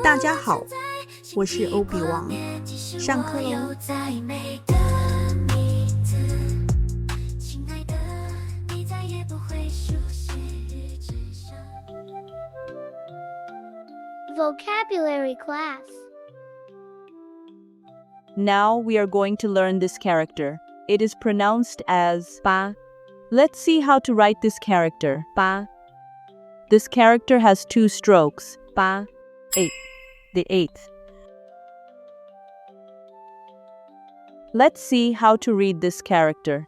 大家好，我是OooobeWang，上课喽。Vocabulary class. Now we are going to learn this character. It is pronounced as ba. Let's see how to write this character. Ba. This character has two strokes. Ba. 8. The 8th. Let's see how to read this character.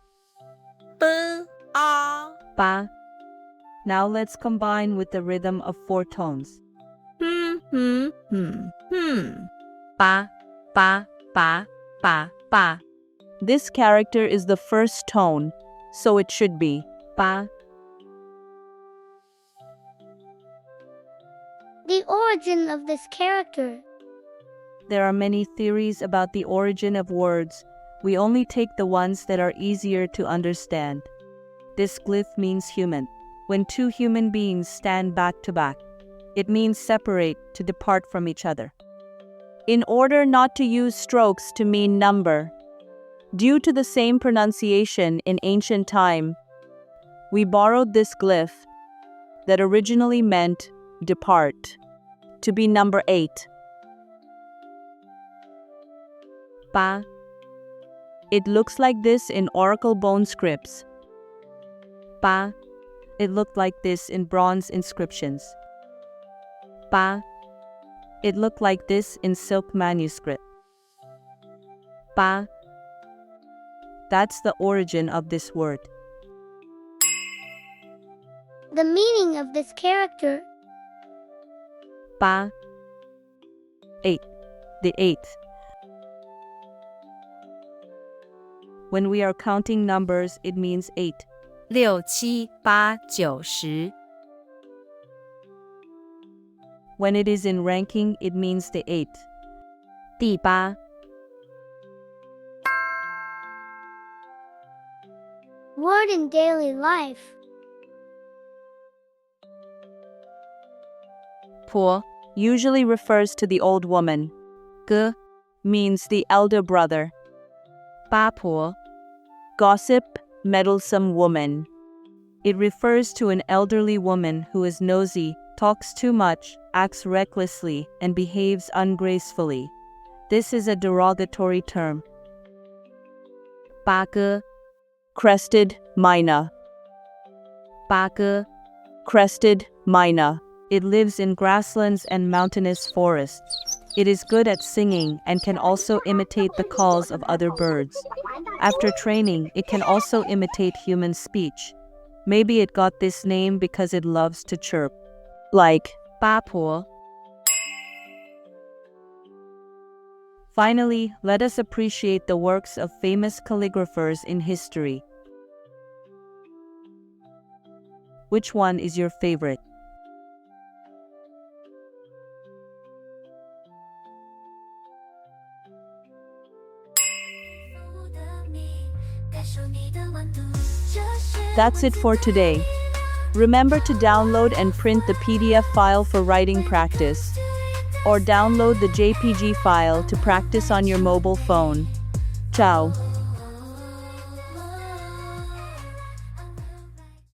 Ba. Now let's combine with the rhythm of 4 tones. Ba, ba, ba, ba, ba. This character is the first tone, so it should be ba. The origin of this character. There are many theories about the origin of words. We only take the ones that are easier to understand. This glyph means human. When two human beings stand back to back, it means separate, to depart from each other. In order not to use strokes to mean number, due to the same pronunciation in ancient time, we borrowed this glyph that originally meant depart to be number 8. Ba. It looks like this in oracle bone scripts. Ba. It looked like this in bronze inscriptions. Ba. It looked like this in silk manuscript. Ba. That's the origin of this word. The meaning of this character. Ba. 8. The 8th. When we are counting numbers, it means 8. 6、7、8、9、10。 When it is in ranking, it means the 8th. 第8。 Word in daily life. 婆 usually refers to the old woman. 哥 means the elder brother. 八婆 gossip, meddlesome woman. It refers to an elderly woman who is nosy, talks too much, acts recklessly, and behaves ungracefully. This is a derogatory term. 八哥 crested myna. 八哥 crested myna. It lives in grasslands and mountainous forests. It is good at singing and can also imitate the calls of other birds. After training, it can also imitate human speech. Maybe it got this name because it loves to chirp. Like 八婆. Finally, let us appreciate the works of famous calligraphers in history. Which one is your favorite? That's it for today. Remember to download and print the PDF file for writing practice, or download the JPG file to practice on your mobile phone. Ciao.